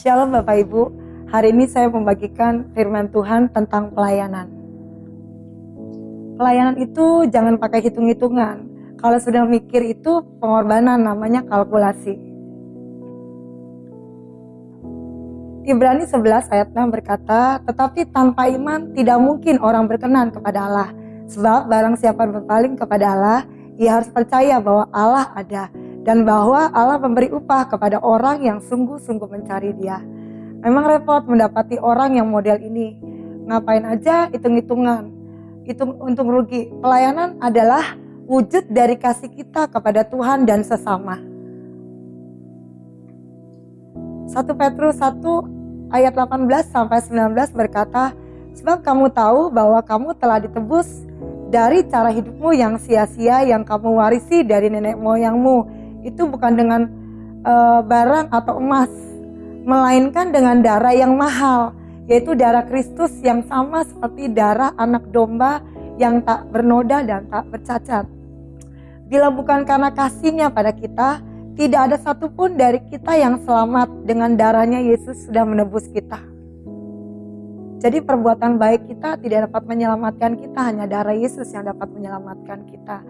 Shalom Bapak Ibu, hari ini saya membagikan firman Tuhan tentang pelayanan. Pelayanan itu jangan pakai hitung-hitungan. Kalau sudah mikir itu pengorbanan, namanya kalkulasi. Ibrani 11 ayat 6 berkata, tetapi tanpa iman tidak mungkin orang berkenan kepada Allah. Sebab barang siapa berpaling kepada Allah, ia harus percaya bahwa Allah ada dan bahwa Allah memberi upah kepada orang yang sungguh-sungguh mencari Dia. Memang repot mendapati orang yang model ini. Ngapain aja hitung-hitungan, hitung untung rugi. Pelayanan adalah wujud dari kasih kita kepada Tuhan dan sesama. 1 Petrus 1 ayat 18 sampai 19 berkata, sebab kamu tahu bahwa kamu telah ditebus dari cara hidupmu yang sia-sia yang kamu warisi dari nenek moyangmu. Itu bukan dengan barang atau emas, melainkan dengan darah yang mahal, yaitu darah Kristus yang sama seperti darah anak domba yang tak bernoda dan tak bercacat. Bila bukan karena kasih-Nya pada kita, tidak ada satupun dari kita yang selamat. Dengan darahnya Yesus sudah menebus kita. Jadi perbuatan baik kita tidak dapat menyelamatkan kita, hanya darah Yesus yang dapat menyelamatkan kita.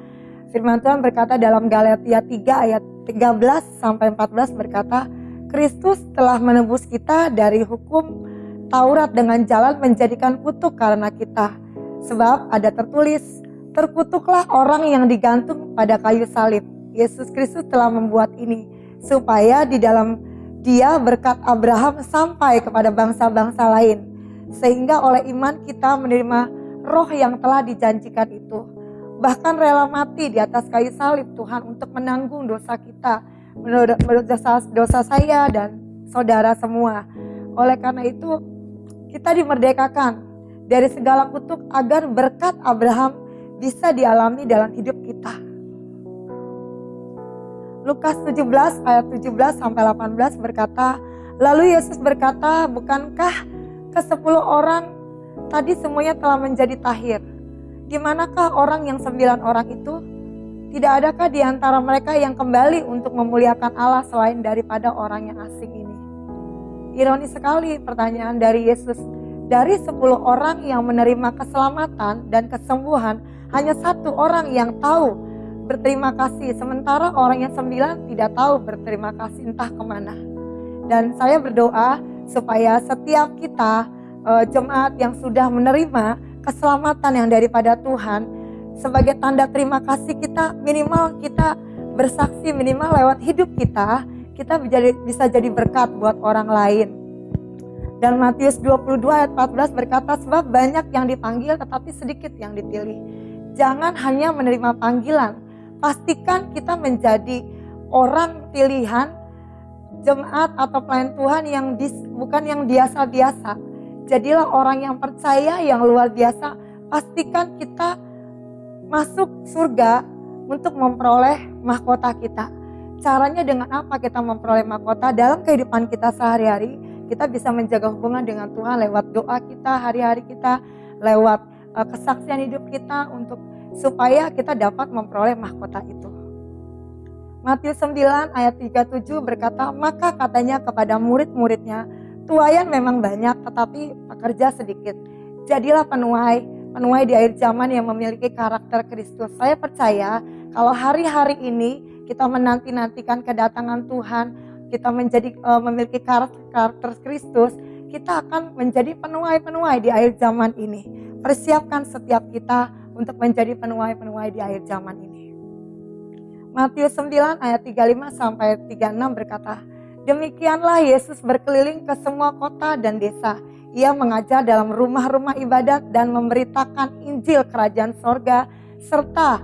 Firman Tuhan berkata dalam Galatia 3 ayat 13 sampai 14 berkata, Kristus telah menebus kita dari hukum Taurat dengan jalan menjadikan kutuk karena kita. Sebab ada tertulis, terkutuklah orang yang digantung pada kayu salib. Yesus Kristus telah membuat ini supaya di dalam Dia berkat Abraham sampai kepada bangsa-bangsa lain, sehingga oleh iman kita menerima roh yang telah dijanjikan itu. Bahkan rela mati di atas kayu salib Tuhan untuk menanggung dosa kita, menurut dosa saya dan saudara semua. Oleh karena itu kita dimerdekakan dari segala kutuk agar berkat Abraham bisa dialami dalam hidup kita. Lukas 17 ayat 17 sampai 18 berkata, lalu Yesus berkata, bukankah ke-10 orang tadi semuanya telah menjadi tahir? Di manakah orang yang 9 orang itu? Tidak adakah di antara mereka yang kembali untuk memuliakan Allah selain daripada orang yang asing ini? Ironis sekali pertanyaan dari Yesus. Dari 10 orang yang menerima keselamatan dan kesembuhan, hanya 1 orang yang tahu berterima kasih, sementara orang yang 9 tidak tahu berterima kasih entah kemana. Dan saya berdoa supaya setiap kita jemaat yang sudah menerima keselamatan yang daripada Tuhan, sebagai tanda terima kasih kita, minimal kita bersaksi, minimal lewat hidup kita bisa jadi berkat buat orang lain. Dan Matius 22 ayat 14 berkata, sebab banyak yang dipanggil tetapi sedikit yang dipilih. Jangan hanya menerima panggilan, pastikan kita menjadi orang pilihan, jemaat atau pelayan Tuhan yang bukan yang biasa-biasa. Jadilah orang yang percaya, yang luar biasa. Pastikan kita masuk surga untuk memperoleh mahkota kita. Caranya dengan apa kita memperoleh mahkota? Dalam kehidupan kita sehari-hari, kita bisa menjaga hubungan dengan Tuhan lewat doa kita hari-hari kita, lewat kesaksian hidup kita supaya kita dapat memperoleh mahkota itu. Matius 9 ayat 37 berkata, maka katanya kepada murid-muridnya, tuaian memang banyak tetapi pekerja sedikit. Jadilah penuai di akhir zaman yang memiliki karakter Kristus. Saya percaya kalau hari-hari ini kita menanti-nantikan kedatangan Tuhan, kita memiliki karakter Kristus, kita akan menjadi penuai-penuai di akhir zaman ini. Persiapkan setiap kita untuk menjadi penuai-penuai di akhir zaman ini. Matius 9 ayat 35 sampai 36 berkata, demikianlah Yesus berkeliling ke semua kota dan desa. Ia mengajar dalam rumah-rumah ibadat dan memberitakan Injil Kerajaan Sorga, serta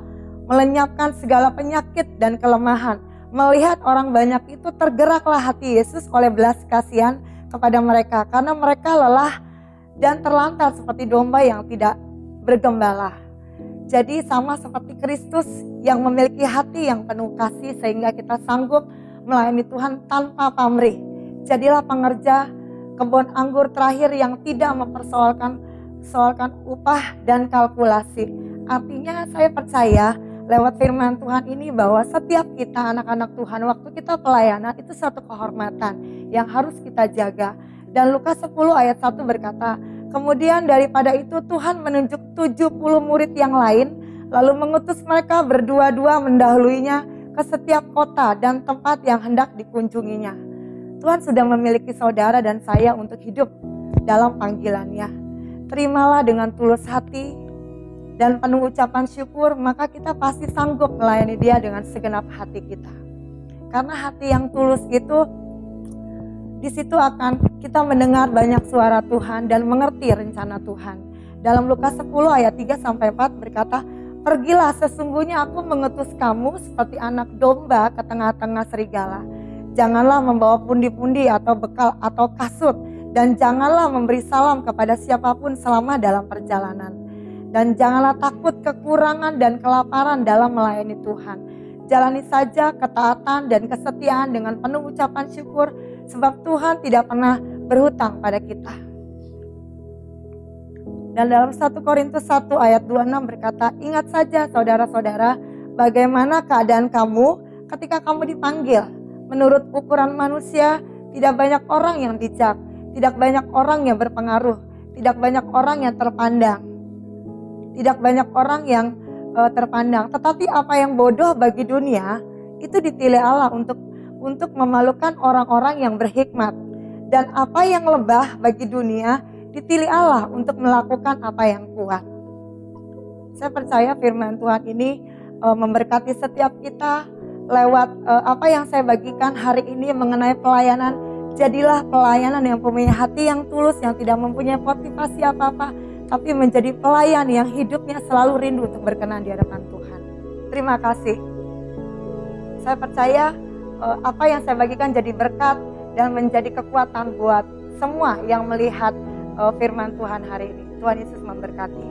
melenyapkan segala penyakit dan kelemahan. Melihat orang banyak itu, tergeraklah hati Yesus oleh belas kasihan kepada mereka, karena mereka lelah dan terlantar seperti domba yang tidak bergembala. Jadi sama seperti Kristus yang memiliki hati yang penuh kasih sehingga kita sanggup melayani Tuhan tanpa pamrih. Jadilah pengerja kebun anggur terakhir yang tidak mempersoalkan upah dan kalkulasi. Artinya saya percaya lewat firman Tuhan ini bahwa setiap kita anak-anak Tuhan, waktu kita pelayanan itu satu kehormatan. yang harus kita jaga. Dan Lukas 10 ayat 1 berkata, kemudian daripada itu Tuhan menunjuk 70 murid yang lain, lalu mengutus mereka berdua-dua mendahuluinya ke setiap kota dan tempat yang hendak dikunjunginya. Tuhan sudah memiliki saudara dan saya untuk hidup dalam panggilannya. Terimalah dengan tulus hati dan penuh ucapan syukur, maka kita pasti sanggup melayani Dia dengan segenap hati kita. Karena hati yang tulus itu, di situ akan kita mendengar banyak suara Tuhan dan mengerti rencana Tuhan. Dalam Lukas 10 ayat 3-4 berkata, pergilah, sesungguhnya aku mengutus kamu seperti anak domba ke tengah-tengah serigala. Janganlah membawa pundi-pundi atau bekal atau kasut, dan janganlah memberi salam kepada siapapun selama dalam perjalanan. Dan janganlah takut kekurangan dan kelaparan dalam melayani Tuhan. Jalani saja ketaatan dan kesetiaan dengan penuh ucapan syukur, sebab Tuhan tidak pernah berhutang pada kita. Dan dalam 1 Korintus 1 ayat 26 berkata, ingat saja saudara-saudara, bagaimana keadaan kamu ketika kamu dipanggil. Menurut ukuran manusia, tidak banyak orang yang bijak, tidak banyak orang yang berpengaruh, tidak banyak orang yang terpandang. Tidak banyak orang yang terpandang, tetapi apa yang bodoh bagi dunia itu dipilih Allah untuk memalukan orang-orang yang berhikmat, dan apa yang lebah bagi dunia dipilih Allah untuk melakukan apa yang kuat. Saya percaya firman Tuhan ini memberkati setiap kita lewat apa yang saya bagikan hari ini mengenai pelayanan. Jadilah pelayanan yang punya hati yang tulus, yang tidak mempunyai motivasi apa-apa, tapi menjadi pelayan yang hidupnya selalu rindu untuk berkenan di hadapan Tuhan. Terima kasih. Saya percaya apa yang saya bagikan jadi berkat dan menjadi kekuatan buat semua yang melihat firman Tuhan hari ini. Tuhan Yesus memberkati.